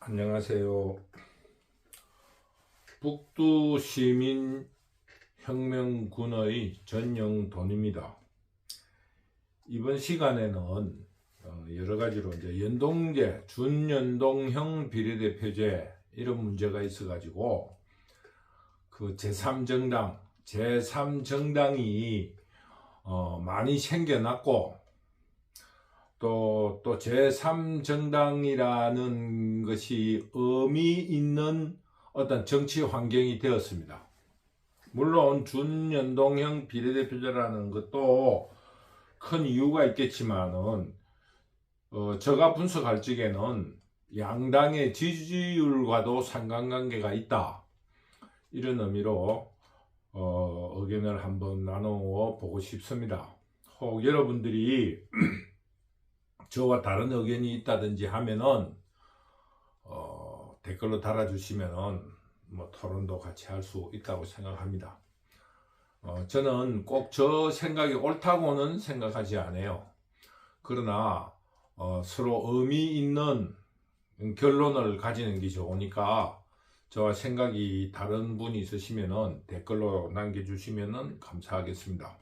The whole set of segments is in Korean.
안녕하세요. 북두 시민 혁명군의 전영돈입니다. 이번 시간에는 여러 가지로 이제 연동제, 준연동형 비례대표제 이런 문제가 있어가지고 그 제3정당이 많이 생겨났고 또 제3정당이라는 것이 의미 있는 어떤 정치 환경이 되었습니다. 물론 준연동형 비례대표제라는 것도 큰 이유가 있겠지만은 제가 분석할 적에는 양당의 지지율과도 상관관계가 있다. 이런 의미로 의견을 한번 나누어 보고 싶습니다. 혹 여러분들이 저와 다른 의견이 있다든지 하면은 댓글로 달아주시면은 토론도 같이 할 수 있다고 생각합니다. 저는 꼭 저 생각이 옳다고는 생각하지 않아요. 그러나 서로 의미 있는 결론을 가지는 게 좋으니까 저와 생각이 다른 분이 있으시면은 댓글로 남겨주시면은 감사하겠습니다.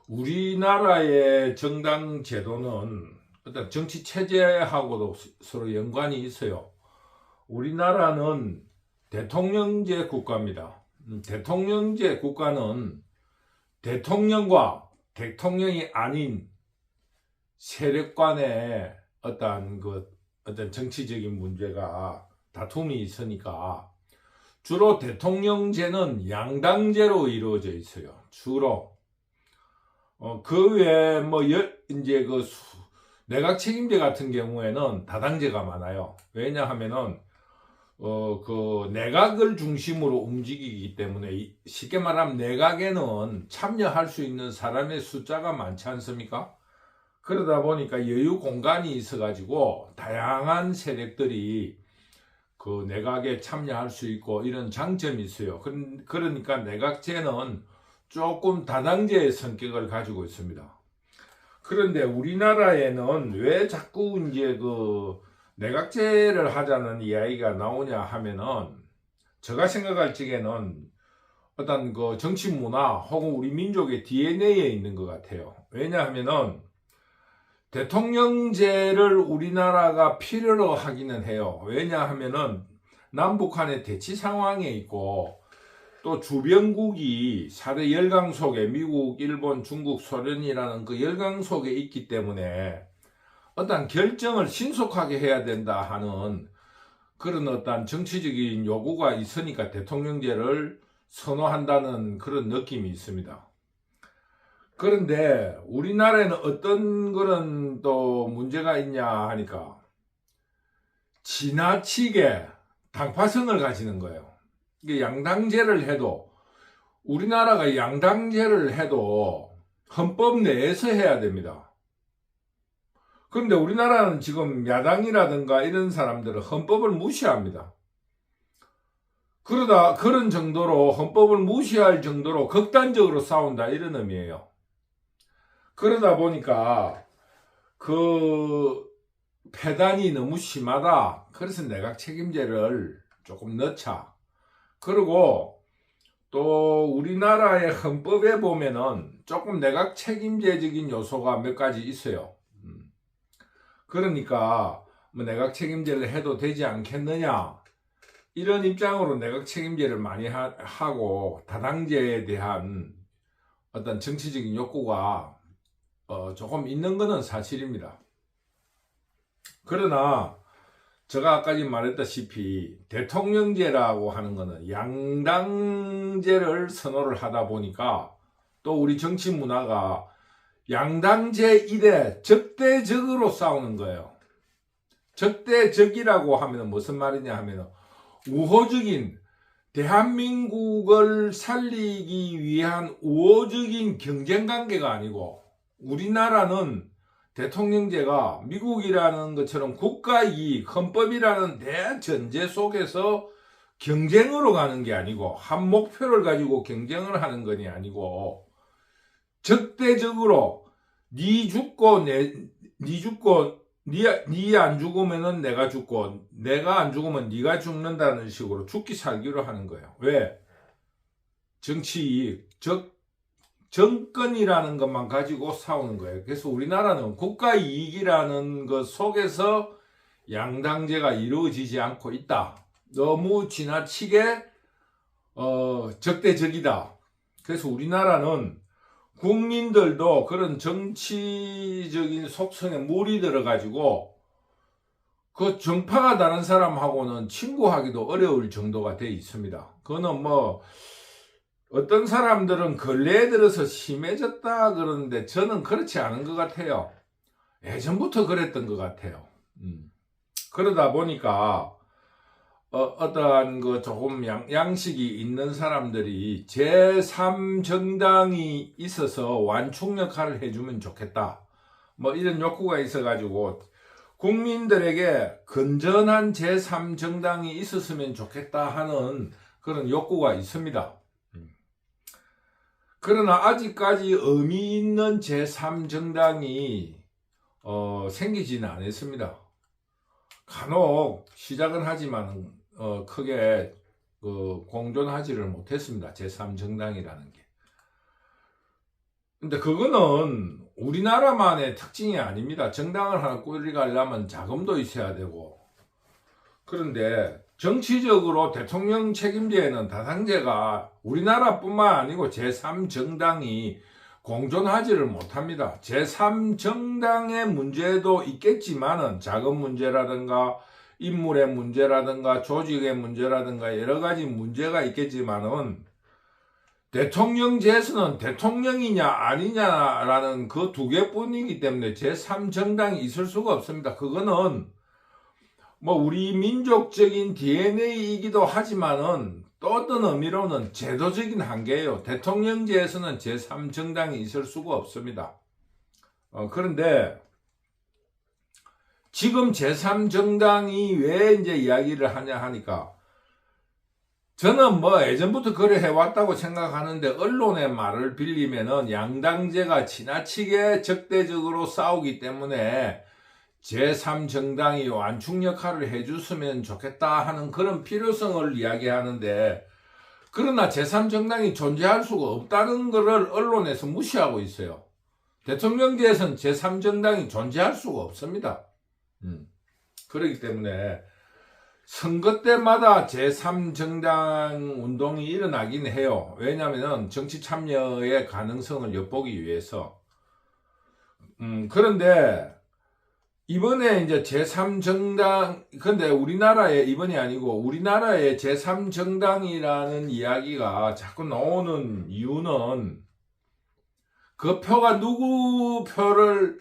우리나라의 정당 제도는 어떤 정치 체제하고도 서로 연관이 있어요. 우리나라는 대통령제 국가입니다. 대통령제 국가는 대통령과 대통령이 아닌 세력 간의 어떤 정치적인 문제가 다툼이 있으니까 주로 대통령제는 양당제로 이루어져 있어요. 주로. 그 외에 이제 내각 책임제 같은 경우에는 다당제가 많아요. 왜냐하면은 그 내각을 중심으로 움직이기 때문에 쉽게 말하면 내각에는 참여할 수 있는 사람의 숫자가 많지 않습니까? 그러다 보니까 여유 공간이 있어가지고 다양한 세력들이 그 내각에 참여할 수 있고 이런 장점이 있어요. 그러니까 내각제는 조금 다당제의 성격을 가지고 있습니다. 그런데 우리나라에는 왜 자꾸 이제 내각제를 하자는 이야기가 나오냐 하면은 제가 생각할 적에는 어떤 정치 문화 혹은 우리 민족의 DNA에 있는 것 같아요. 왜냐하면은 대통령제를 우리나라가 필요로 하기는 해요. 왜냐하면은 남북한의 대치 상황에 있고 또 주변국이 4대 열강 속에 미국, 일본, 중국, 소련이라는 그 열강 속에 있기 때문에 어떤 결정을 신속하게 해야 된다 하는 그런 어떤 정치적인 요구가 있으니까 대통령제를 선호한다는 그런 느낌이 있습니다. 그런데 우리나라에는 어떤 그런 또 문제가 있냐 하니까 지나치게 당파성을 가지는 거예요. 이게 양당제를 해도 우리나라가 양당제를 해도 헌법 내에서 해야 됩니다. 그런데 우리나라는 지금 야당이라든가 이런 사람들은 헌법을 무시합니다. 그런 정도로 헌법을 무시할 정도로 극단적으로 싸운다 이런 의미예요. 그러다 보니까 패단이 너무 심하다. 그래서 내각 책임제를 조금 넣자. 그리고 또 우리나라의 헌법에 보면은 조금 내각 책임제적인 요소가 몇 가지 있어요. 그러니까 내각 책임제를 해도 되지 않겠느냐 이런 입장으로 내각 책임제를 많이 하고 다당제에 대한 어떤 정치적인 욕구가 조금 있는 것은 사실입니다. 그러나 제가 아까 말했다시피 대통령제라고 하는 것은 양당제를 선호를 하다 보니까 또 우리 정치 문화가 양당제 일에 적대적으로 싸우는 거예요. 적대적이라고 하면 무슨 말이냐 하면 우호적인 대한민국을 살리기 위한 우호적인 경쟁관계가 아니고 우리나라는 대통령제가 미국이라는 것처럼 국가이익, 헌법이라는 대전제 속에서 경쟁으로 가는 게 아니고 한 목표를 가지고 경쟁을 하는 것이 아니고 적대적으로 네 죽고 니 안 죽으면은 내가 죽고 내가 안 죽으면 니가 죽는다는 식으로 죽기 살기로 하는 거예요. 왜? 정치 이익, 정권이라는 것만 가지고 싸우는 거예요. 그래서 우리나라는 국가 이익이라는 것 속에서 양당제가 이루어지지 않고 있다. 너무 지나치게 적대적이다. 그래서 우리나라는 국민들도 그런 정치적인 속성에 물이 들어가지고 그 정파가 다른 사람하고는 친구하기도 어려울 정도가 돼 있습니다. 그거는 뭐 어떤 사람들은 근래에 들어서 심해졌다 그러는데 저는 그렇지 않은 것 같아요. 예전부터 그랬던 것 같아요. 그러다 보니까 어떠한 그 조금 양식이 있는 사람들이 제3정당이 있어서 완충 역할을 해주면 좋겠다. 뭐 이런 욕구가 있어가지고 국민들에게 건전한 제3정당이 있었으면 좋겠다 하는 그런 욕구가 있습니다. 그러나 아직까지 의미 있는 제3정당이 생기지는 않았습니다. 간혹 시작은 하지만 크게 공존하지를 못했습니다. 제3정당이라는 게. 근데 그거는 우리나라만의 특징이 아닙니다. 정당을 하나 꾸려가려면 자금도 있어야 되고. 그런데 정치적으로 대통령 책임제에는 다당제가 우리나라뿐만 아니고 제3정당이 공존하지를 못합니다. 제3정당의 문제도 있겠지만은 자금 문제라든가 인물의 문제라든가 조직의 문제라든가 여러 가지 문제가 있겠지만은 대통령제에서는 대통령이냐 아니냐라는 그 두 개뿐이기 때문에 제3정당이 있을 수가 없습니다. 그거는 뭐 우리 민족적인 DNA이기도 하지만은 또 어떤 의미로는 제도적인 한계예요. 대통령제에서는 제3정당이 있을 수가 없습니다. 그런데 지금 제3정당이 왜 이제 이야기를 하냐 하니까 저는 뭐 예전부터 그래 해왔다고 생각하는데 언론의 말을 빌리면은 양당제가 지나치게 적대적으로 싸우기 때문에 제3정당이 완충 역할을 해줬으면 좋겠다 하는 그런 필요성을 이야기하는데 그러나 제3정당이 존재할 수가 없다는 것을 언론에서 무시하고 있어요. 대통령제에서는 제3정당이 존재할 수가 없습니다. 그렇기 때문에 선거 때마다 제3정당 운동이 일어나긴 해요. 왜냐하면 정치 참여의 가능성을 엿보기 위해서. 그런데 이번에 이제 제3정당, 근데 우리나라에, 이번이 아니고 우리나라에 제3정당이라는 이야기가 자꾸 나오는 이유는 그 표가 누구 표를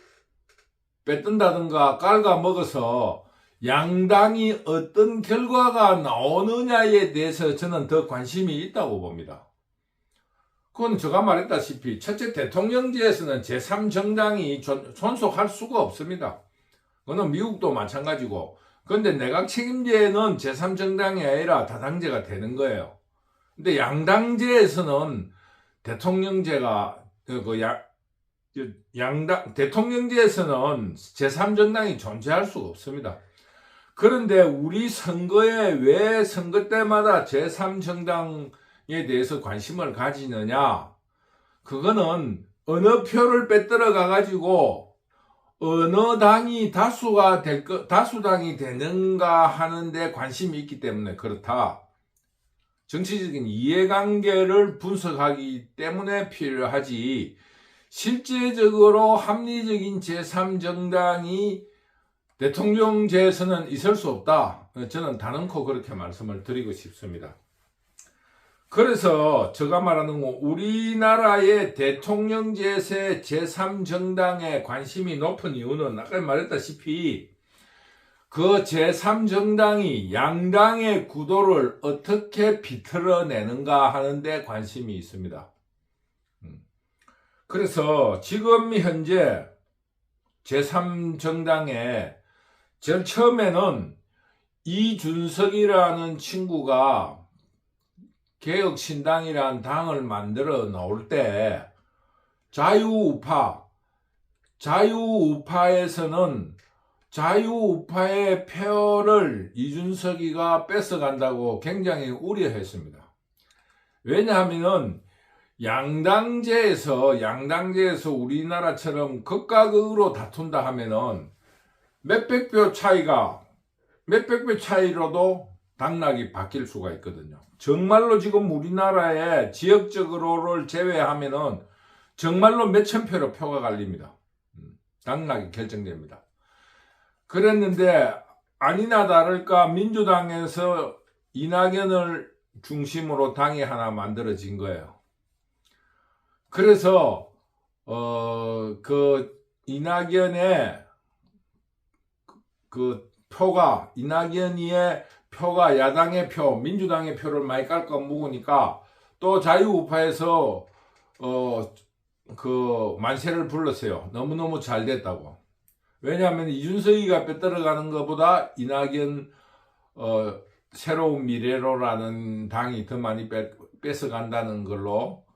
뺏든다든가 깔아 먹어서 양당이 어떤 결과가 나오느냐에 대해서 저는 더 관심이 있다고 봅니다. 그건 제가 말했다시피 첫째 대통령제에서는 제3정당이 존속할 수가 없습니다. 그거는 미국도 마찬가지고. 그런데 내각 책임제는 제3정당이 아니라 다당제가 되는 거예요. 근데 양당제에서는 대통령제가 대통령제에서는 제3정당이 존재할 수가 없습니다. 그런데 우리 선거에 왜 선거 때마다 제3정당에 대해서 관심을 가지느냐? 그거는 어느 표를 빼들어 가가지고 어느 당이 다수당이 되는가 하는데 관심이 있기 때문에 그렇다. 정치적인 이해관계를 분석하기 때문에 필요하지, 실제적으로 합리적인 제3정당이 대통령제에서는 있을 수 없다. 저는 단언코 그렇게 말씀을 드리고 싶습니다. 그래서 제가 말하는 거, 우리나라의 대통령제에서의 제3정당에 관심이 높은 이유는 아까 말했다시피 그 제3정당이 양당의 구도를 어떻게 비틀어내는가 하는데 관심이 있습니다. 그래서 지금 현재 제3정당에 제일 처음에는 이준석이라는 친구가 개혁신당이라는 당을 만들어 놓을 때 자유우파에서는 자유우파의 표를 이준석이가 뺏어간다고 굉장히 우려했습니다. 왜냐하면은 양당제에서 우리나라처럼 극과 극으로 다툰다 하면은 몇백 표 차이로도 당락이 바뀔 수가 있거든요. 정말로 지금 우리나라에 지역적으로를 제외하면은 정말로 몇천 표로 표가 갈립니다. 당락이 결정됩니다. 그랬는데 아니나 다를까 민주당에서 이낙연을 중심으로 당이 하나 만들어진 거예요. 그래서 이낙연의 표가 이낙연이의 표가 야당의 표, 민주당의 표를 많이 깎아 먹으니까 또 자유우파에서 만세를 불렀어요. 너무너무 잘 됐다고. 왜냐하면 이준석이가 빼들어가는 것보다 이낙연 새로운 미래로라는 당이 더 많이 뺏어간다는 걸로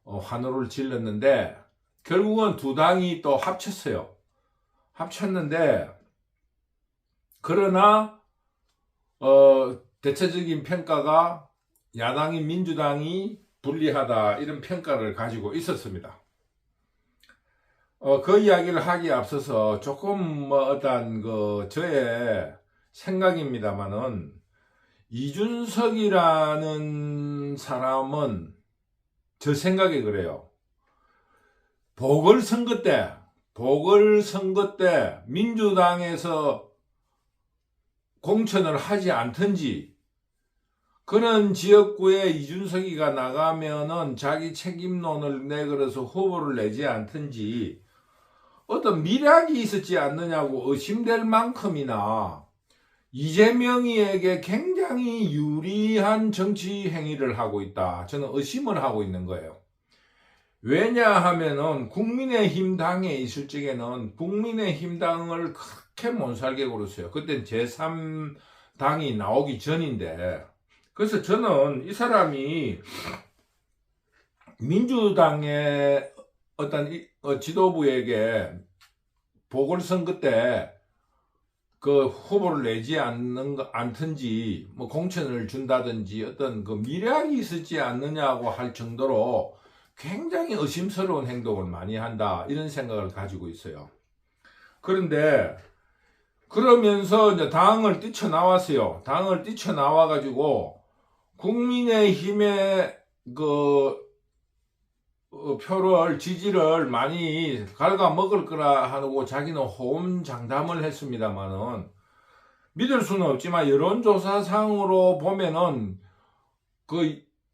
환호를 질렀는데 결국은 두 당이 또 합쳤는데 그러나 대체적인 평가가 야당인 민주당이 불리하다 이런 평가를 가지고 있었습니다. 그 이야기를 하기에 앞서서 조금 어떤 저의 생각입니다만은 이준석이라는 사람은 저 생각에 그래요. 보궐선거 때 민주당에서 공천을 하지 않든지 그런 지역구에 이준석이가 나가면은 자기 책임론을 내걸어서 후보를 내지 않든지 어떤 미락이 있었지 않느냐고 의심될 만큼이나 이재명이에게 굉장히 유리한 정치 행위를 하고 있다. 저는 의심을 하고 있는 거예요. 왜냐하면은 국민의힘 당에 있을 적에는 국민의힘 당을 그렇게 못살게 굴었어요. 그때 제3당이 나오기 전인데. 그래서 저는 이 사람이 민주당의 어떤 지도부에게 보궐선거 때 후보를 내지 않든지 뭐 공천을 준다든지 어떤 미략이 있었지 않느냐고 할 정도로 굉장히 의심스러운 행동을 많이 한다 이런 생각을 가지고 있어요. 그런데 그러면서 이제 당을 뛰쳐나왔어요. 당을 뛰쳐나와가지고 국민의힘의 표를 지지를 많이 갉아먹을 거라 하고 자기는 호언장담을 했습니다만은 믿을 수는 없지만 여론조사상으로 보면은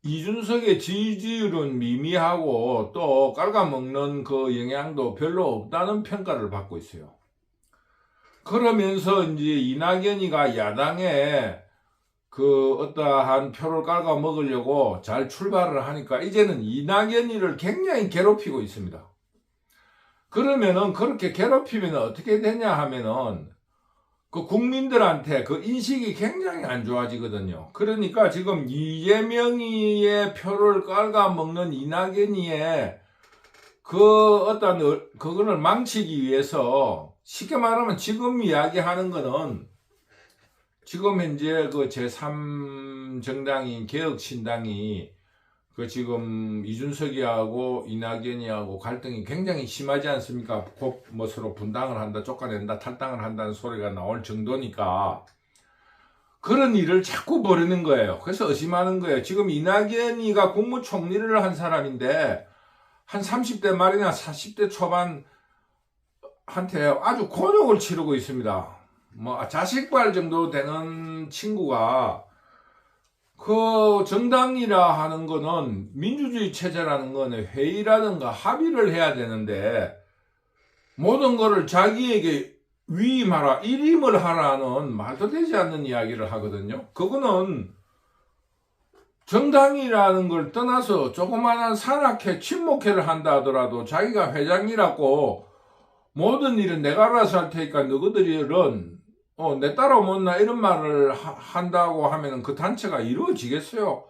이준석의 지지율은 미미하고 또 갉아먹는 영향도 별로 없다는 평가를 받고 있어요. 그러면서 이제 이낙연이가 야당에 어떠한 표를 깔아 먹으려고 잘 출발을 하니까 이제는 이낙연이를 굉장히 괴롭히고 있습니다. 그러면은 그렇게 괴롭히면 어떻게 되냐 하면은 국민들한테 인식이 굉장히 안 좋아지거든요. 그러니까 지금 이재명이의 표를 깔아 먹는 이낙연이의 그거를 망치기 위해서 쉽게 말하면 지금 이야기하는 거는 지금 현재 제3정당인 개혁신당이 지금 이준석이하고 이낙연이하고 갈등이 굉장히 심하지 않습니까? 곧 서로 분당을 한다, 쫓아낸다, 탈당을 한다는 소리가 나올 정도니까 그런 일을 자꾸 벌이는 거예요. 그래서 의심하는 거예요. 지금 이낙연이가 국무총리를 한 사람인데 한 30대 말이나 40대 초반한테 아주 곤욕을 치르고 있습니다. 자식발 정도 되는 친구가 정당이라 하는 거는 민주주의 체제라는 거는 회의라든가 합의를 해야 되는데 모든 거를 자기에게 위임하라, 일임을 하라는 말도 되지 않는 이야기를 하거든요. 그거는 정당이라는 걸 떠나서 조그마한 산악회, 친목회를 한다 하더라도 자기가 회장이라고 모든 일은 내가 알아서 할 테니까 너희들은 내 따라 못나 이런 말을 한다고 하면 그 단체가 이루어지겠어요.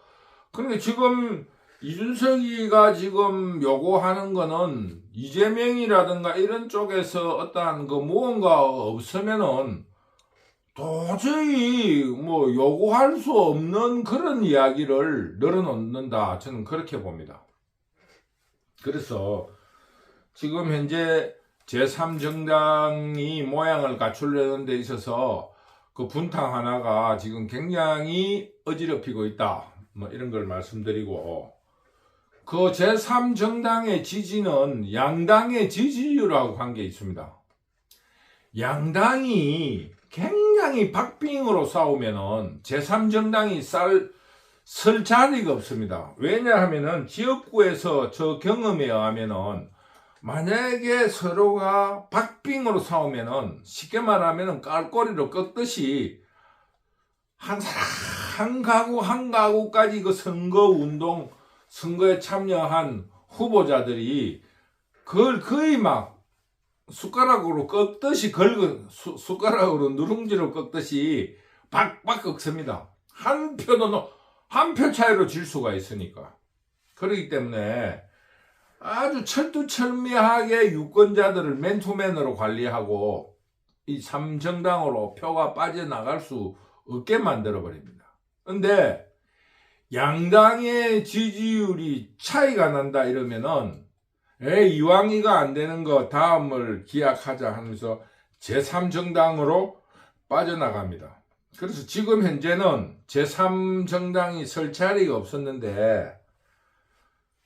그러니까 지금 이준석이가 지금 요구하는 거는 이재명이라든가 이런 쪽에서 어떠한 그 무언가 없으면은 도저히 뭐 요구할 수 없는 그런 이야기를 늘어놓는다. 저는 그렇게 봅니다. 그래서 지금 현재 제3정당이 모양을 갖추려는 데 있어서 그 분탕 하나가 지금 굉장히 어지럽히고 있다. 뭐 이런 걸 말씀드리고, 그 제3정당의 지지는 양당의 지지율하고 관계 있습니다. 양당이 굉장히 박빙으로 싸우면은 제3정당이 설 자리가 없습니다. 왜냐하면은 지역구에서 저 경험에 의하면은 만약에 서로가 박빙으로 싸우면은 쉽게 말하면은 깔꼬리로 꺾듯이 한 가구 한 가구까지 그 선거에 참여한 후보자들이 그걸 거의 막 숟가락으로 꺾듯이 숟가락으로 누룽지로 꺾듯이 박박 꺾습니다. 한 표 차이로 질 수가 있으니까. 그렇기 때문에 아주 철두철미하게 유권자들을 맨투맨으로 관리하고 이 3정당으로 표가 빠져나갈 수 없게 만들어버립니다. 근데 양당의 지지율이 차이가 난다 이러면은 이왕이가 안 되는 거 다음을 기약하자 하면서 제3정당으로 빠져나갑니다. 그래서 지금 현재는 제3정당이 설 자리가 없었는데,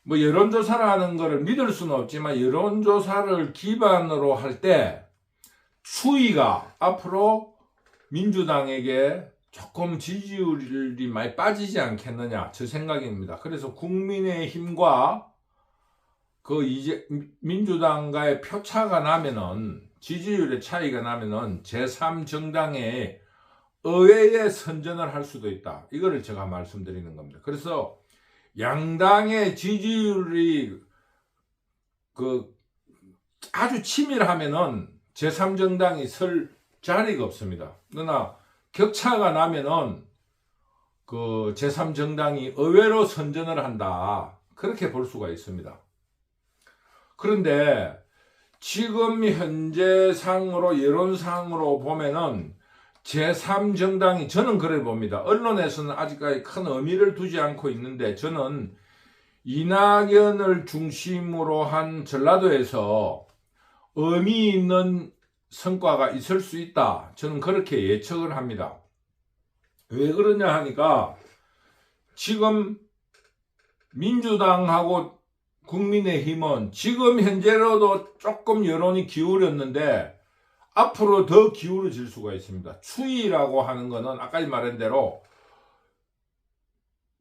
뭐 여론조사를 하는 거를 믿을 수는 없지만 여론조사를 기반으로 할 때 추이가 앞으로 민주당에게 조금 지지율이 많이 빠지지 않겠느냐, 저 생각입니다. 그래서 국민의힘과 그 이제 민주당과의 표차가 나면은, 지지율의 차이가 나면은 제3정당에 의회에 선전을 할 수도 있다. 이거를 제가 말씀드리는 겁니다. 그래서 양당의 지지율이 그 아주 치밀하면은 제3정당이 설 자리가 없습니다. 그러나 격차가 나면은 그 제3정당이 의외로 선전을 한다. 그렇게 볼 수가 있습니다. 그런데 지금 현재 상으로, 여론상으로 보면은 제3정당이, 저는 그래 봅니다. 언론에서는 아직까지 큰 의미를 두지 않고 있는데, 저는 이낙연을 중심으로 한 전라도에서 의미 있는 성과가 있을 수 있다. 저는 그렇게 예측을 합니다. 왜 그러냐 하니까 지금 민주당하고 국민의힘은 지금 현재로도 조금 여론이 기울였는데 앞으로 더 기울어질 수가 있습니다. 추이라고 하는 거는 아까 말한 대로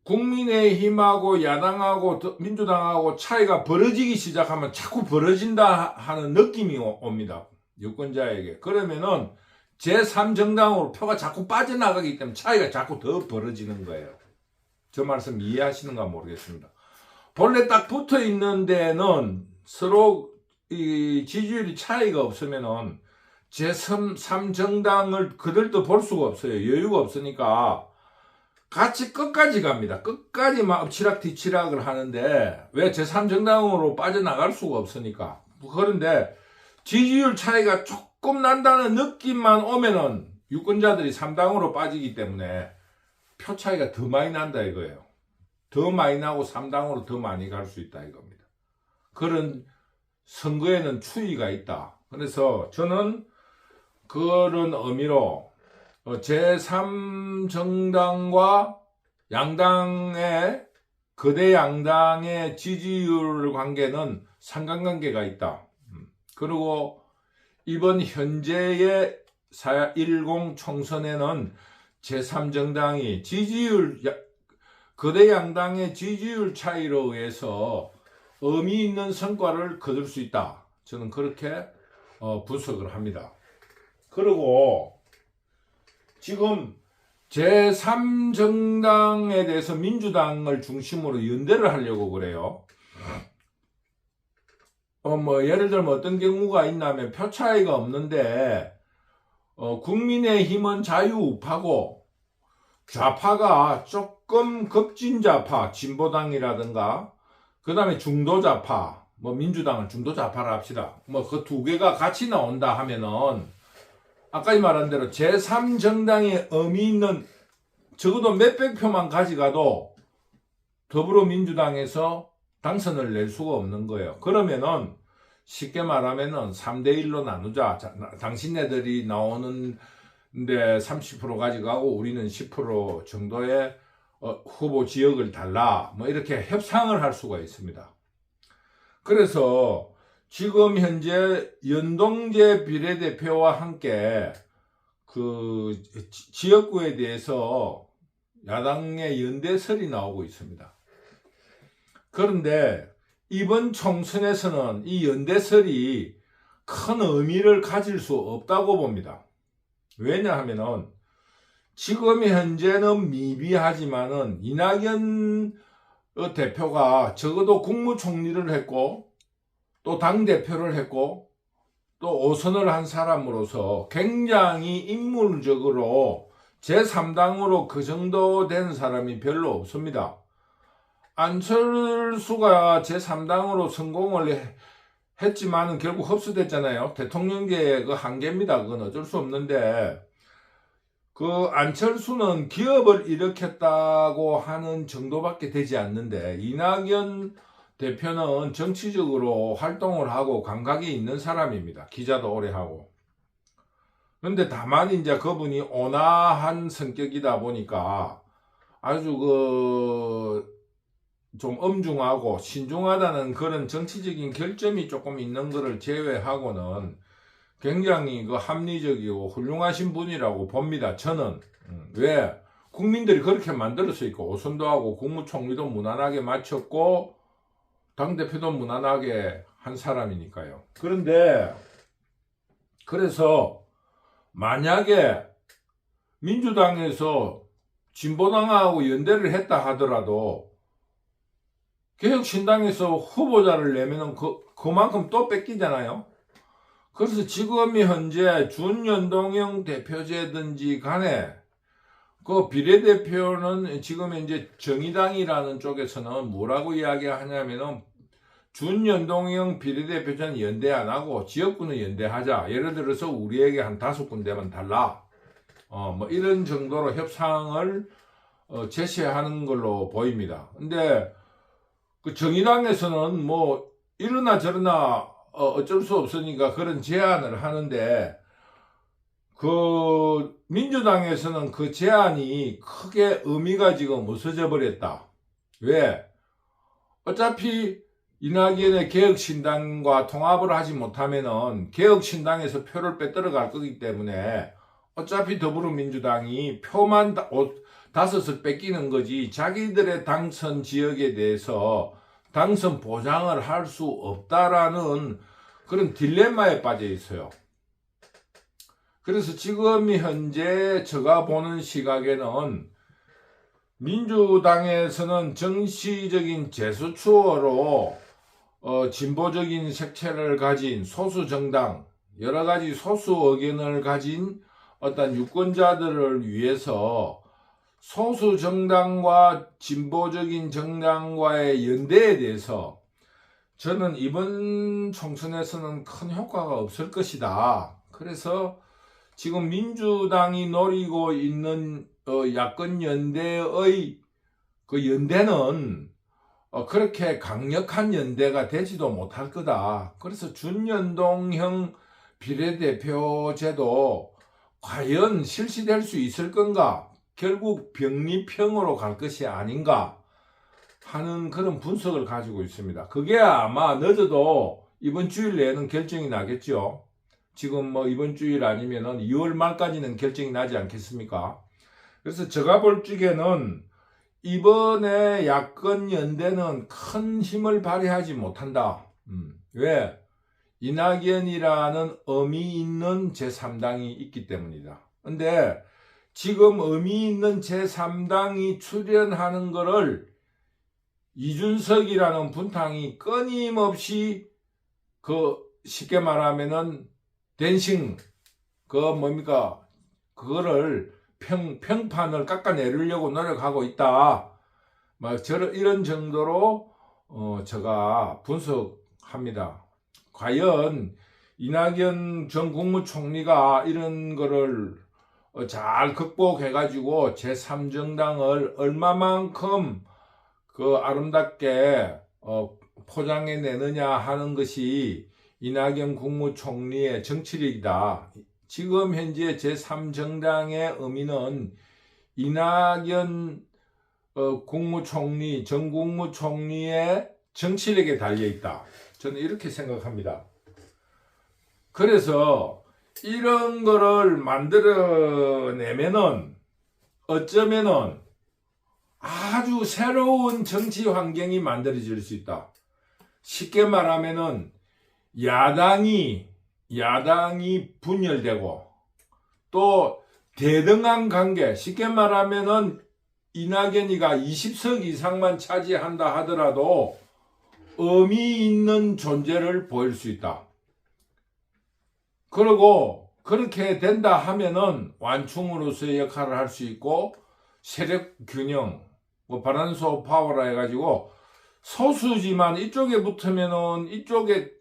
국민의힘하고 야당하고 민주당하고 차이가 벌어지기 시작하면 자꾸 벌어진다 하는 느낌이 옵니다. 유권자에게. 그러면은 제3정당으로 표가 자꾸 빠져나가기 때문에 차이가 자꾸 더 벌어지는 거예요. 저 말씀 이해하시는가 모르겠습니다. 본래 딱 붙어 있는 데는 서로 이 지지율이 차이가 없으면은 제3정당을 그들도 볼 수가 없어요. 여유가 없으니까 같이 끝까지 갑니다. 끝까지 막 엎치락뒤치락을 하는데, 왜 제3정당으로 빠져나갈 수가 없으니까. 그런데 지지율 차이가 조금 난다는 느낌만 오면은 유권자들이 3당으로 빠지기 때문에 표 차이가 더 많이 난다 이거예요. 더 많이 나고 3당으로 더 많이 갈 수 있다 이겁니다. 그런 선거에는 추이가 있다. 그래서 저는 그런 의미로 제3정당과 양당의, 거대 양당의 지지율 관계는 상관관계가 있다. 그리고 이번 현재의 4.10 총선에는 제3정당이 거대 양당의 지지율 차이로 의해서 의미 있는 성과를 거둘 수 있다. 저는 그렇게 분석을 합니다. 그리고 지금 제3정당에 대해서 민주당을 중심으로 연대를 하려고 그래요. 예를 들면 어떤 경우가 있냐면 표 차이가 없는데 국민의힘은 자유우파고 좌파가 조금 급진자파, 진보당이라든가, 그 다음에 중도자파, 뭐 민주당은 중도자파라 합시다. 뭐 그 두 개가 같이 나온다 하면은, 아까 말한 대로 제3정당의 의미 있는 적어도 몇백 표만 가져가도 더불어민주당에서 당선을 낼 수가 없는 거예요. 그러면은 쉽게 말하면은 3대1로 나누자. 당신네들이 나오는데 30% 가져가고 우리는 10% 정도의 후보 지역을 달라. 뭐 이렇게 협상을 할 수가 있습니다. 그래서 지금 현재 연동제 비례대표와 함께 그 지역구에 대해서 야당의 연대설이 나오고 있습니다. 그런데 이번 총선에서는 이 연대설이 큰 의미를 가질 수 없다고 봅니다. 왜냐하면은 지금 현재는 미비하지만은 이낙연 대표가 적어도 국무총리를 했고 또 당대표를 했고 또 5선을 한 사람으로서 굉장히 인물적으로 제3당으로 그 정도 된 사람이 별로 없습니다. 안철수가 제3당으로 성공을 했지만은 결국 흡수됐잖아요. 대통령계의 그 한계입니다. 그건 어쩔 수 없는데, 그 안철수는 기업을 일으켰다고 하는 정도밖에 되지 않는데, 이낙연 대표는 정치적으로 활동을 하고 감각이 있는 사람입니다. 기자도 오래 하고. 그런데 다만 이제 그분이 온화한 성격이다 보니까 아주 좀 엄중하고 신중하다는 그런 정치적인 결점이 조금 있는 것을 제외하고는 굉장히 합리적이고 훌륭하신 분이라고 봅니다. 저는. 왜? 국민들이 그렇게 만들어서 있고, 5선도 하고 국무총리도 무난하게 마쳤고, 당대표도 무난하게 한 사람이니까요. 그래서 만약에 민주당에서 진보당하고 연대를 했다 하더라도 개혁신당에서 후보자를 내면은 그만큼 또 뺏기잖아요. 그래서 지금 현재 준연동형 대표제든지 간에 그 비례대표는 지금 이제 정의당이라는 쪽에서는 뭐라고 이야기하냐면은 준연동형 비례대표제는 연대 안 하고 지역구는 연대하자. 예를 들어서 우리에게 한 5군데만 달라. 뭐 이런 정도로 협상을 제시하는 걸로 보입니다. 근데 그 정의당에서는 뭐 이러나 저러나 어쩔 수 없으니까 그런 제안을 하는데 그 민주당에서는 그 제안이 크게 의미가 지금 없어져 버렸다. 왜? 어차피 이낙연의 개혁신당과 통합을 하지 못하면은 개혁신당에서 표를 빼들어갈 거기 때문에 어차피 더불어민주당이 표만 5을 뺏기는 거지 자기들의 당선 지역에 대해서 당선 보장을 할 수 없다라는 그런 딜레마에 빠져 있어요. 그래서 지금 현재 제가 보는 시각에는 민주당에서는 정치적인 재수추어로 진보적인 색채를 가진 소수정당, 여러가지 소수 의견을 가진 어떤 유권자들을 위해서 소수정당과 진보적인 정당과의 연대에 대해서 저는 이번 총선에서는 큰 효과가 없을 것이다. 그래서 지금 민주당이 노리고 있는 야권 연대의 그 연대는 그렇게 강력한 연대가 되지도 못할 거다. 그래서 준연동형 비례대표제도 과연 실시될 수 있을 건가? 결국 병리평으로 갈 것이 아닌가 하는 그런 분석을 가지고 있습니다. 그게 아마 늦어도 이번 주일 내에는 결정이 나겠죠. 지금 뭐 이번 주일 아니면은 2월 말까지는 결정이 나지 않겠습니까? 그래서 제가 볼 적에는 이번에 야권 연대는 큰 힘을 발휘하지 못한다. 왜? 이낙연이라는 의미 있는 제3당이 있기 때문이다. 근데 지금 의미 있는 제3당이 출연하는 거를 이준석이라는 분탕이 끊임없이 쉽게 말하면은 댄싱 그거를 평판을 깎아내리려고 노력하고 있다. 이런 정도로 제가 분석합니다. 과연 이낙연 전 국무총리가 이런 거를 잘 극복해가지고 제3정당을 얼마만큼 아름답게 포장해내느냐 하는 것이 이낙연 국무총리의 정치력이다. 지금 현재 제3정당의 의미는 이낙연 국무총리, 전 국무총리의 정치력에 달려있다. 저는 이렇게 생각합니다. 그래서 이런 거를 만들어내면은 어쩌면은 아주 새로운 정치 환경이 만들어질 수 있다. 쉽게 말하면은 야당이 분열되고 또 대등한 관계, 쉽게 말하면은 이낙연이가 20석 이상만 차지한다 하더라도 의미 있는 존재를 보일 수 있다. 그리고 그렇게 된다 하면은 완충으로서의 역할을 할 수 있고 세력 균형, 바란스 파워라 해가지고 소수지만 이쪽에 붙으면은 이쪽에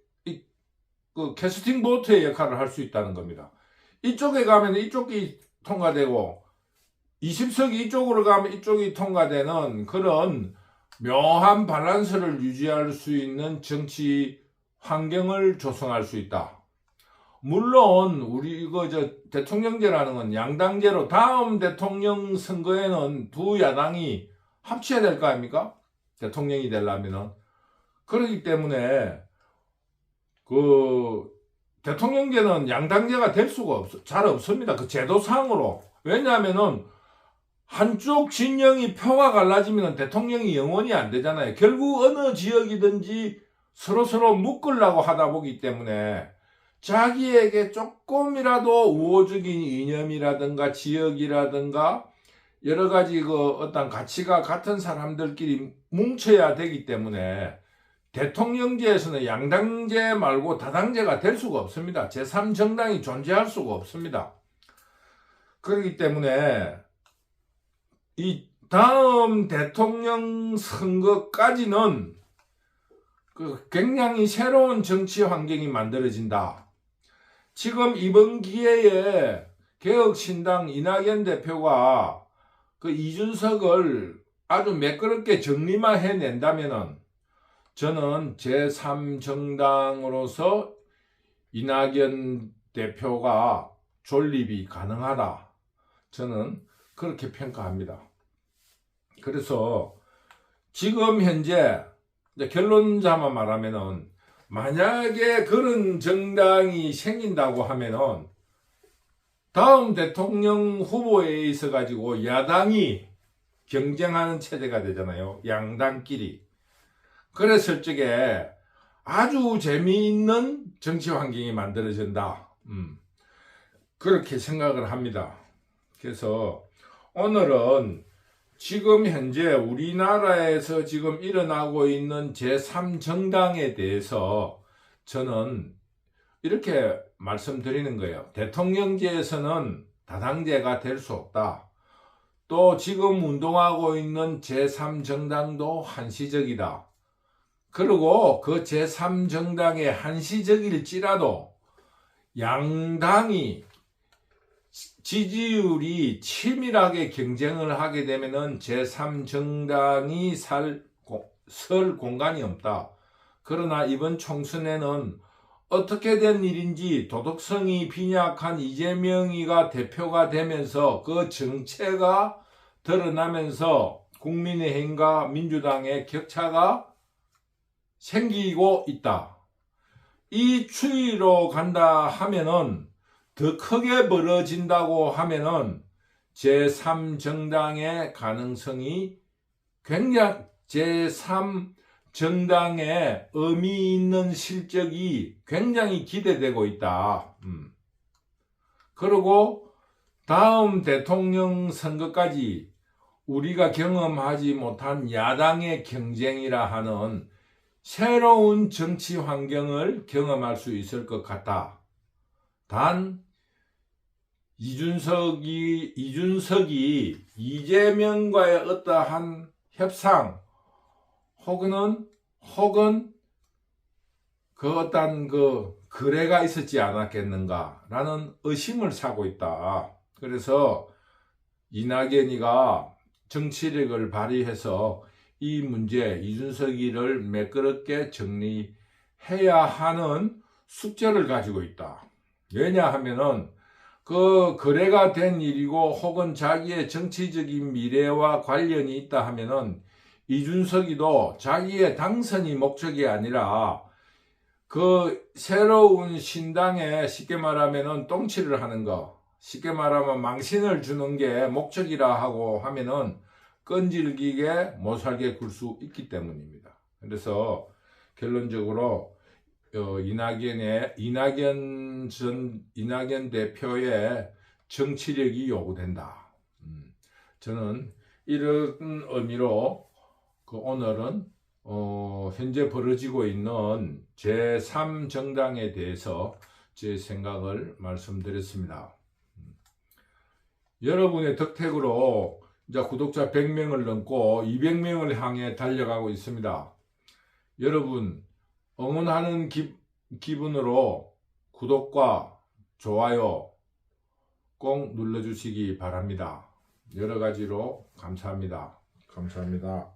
캐스팅 보트의 역할을 할 수 있다는 겁니다. 이쪽에 가면 이쪽이 통과되고 20석이 이쪽으로 가면 이쪽이 통과되는 그런 묘한 밸런스를 유지할 수 있는 정치 환경을 조성할 수 있다. 물론 우리 대통령제라는 건 양당제로 다음 대통령 선거에는 두 야당이 합쳐야 될 거 아닙니까? 대통령이 되려면은. 그렇기 때문에 대통령제는 양당제가 될 수가 잘 없습니다. 그 제도상으로. 왜냐하면은 한쪽 진영이 표가 갈라지면 대통령이 영원히 안 되잖아요. 결국 어느 지역이든지 서로 묶으려고 하다 보기 때문에 자기에게 조금이라도 우호적인 이념이라든가 지역이라든가 여러 가지 어떤 가치가 같은 사람들끼리 뭉쳐야 되기 때문에 대통령제에서는 양당제 말고 다당제가 될 수가 없습니다. 제3정당이 존재할 수가 없습니다. 그렇기 때문에 이 다음 대통령 선거까지는 굉장히 새로운 정치 환경이 만들어진다. 지금 이번 기회에 개혁신당 이낙연 대표가 이준석을 아주 매끄럽게 정리만 해낸다면은 저는 제3정당으로서 이낙연 대표가 존립이 가능하다. 저는 그렇게 평가합니다. 그래서 지금 현재 결론자만 말하면은 만약에 그런 정당이 생긴다고 하면은 다음 대통령 후보에 있어 가지고 야당이 경쟁하는 체제가 되잖아요. 양당끼리. 그랬을 적에 아주 재미있는 정치 환경이 만들어진다. 그렇게 생각을 합니다. 그래서 오늘은 지금 현재 우리나라에서 지금 일어나고 있는 제3정당에 대해서 저는 이렇게 말씀드리는 거예요. 대통령제에서는 다당제가 될 수 없다. 또 지금 운동하고 있는 제3정당도 한시적이다. 그리고 그 제3정당의 한시적일지라도 양당이 지지율이 치밀하게 경쟁을 하게 되면은 제3정당이 설 공간이 없다. 그러나 이번 총선에는 어떻게 된 일인지 도덕성이 빈약한 이재명이가 대표가 되면서 그 정체가 드러나면서 국민의힘과 민주당의 격차가 생기고 있다. 이 추이로 간다 하면은 더 크게 벌어진다고 하면은 제3정당의 가능성이 굉장히 제3정당의 의미 있는 실적이 굉장히 기대되고 있다. 그리고 다음 대통령 선거까지 우리가 경험하지 못한 야당의 경쟁이라 하는 새로운 정치 환경을 경험할 수 있을 것 같다. 단 이준석이 이재명과의 어떠한 협상 혹은 그 어떤 그 거래가 있었지 않았겠는가라는 의심을 사고 있다. 그래서 이낙연이가 정치력을 발휘해서 이 문제 이준석이를 매끄럽게 정리해야 하는 숙제를 가지고 있다. 왜냐하면은 그 거래가 된 일이고 혹은 자기의 정치적인 미래와 관련이 있다 하면은 이준석이도 자기의 당선이 목적이 아니라 그 새로운 신당에 쉽게 말하면은 똥칠을 하는 거, 쉽게 말하면 망신을 주는 게 목적이라 하고 하면은 끈질기게 못 살게 굴 수 있기 때문입니다. 그래서 결론적으로 이낙연 대표의 정치력이 요구된다. 저는 이런 의미로 오늘은 현재 벌어지고 있는 제3정당에 대해서 제 생각을 말씀드렸습니다. 여러분의 덕택으로 이제 구독자 100명을 넘고 200명을 향해 달려가고 있습니다. 여러분 응원하는 기분으로 구독과 좋아요 꼭 눌러주시기 바랍니다. 여러 가지로 감사합니다. 감사합니다.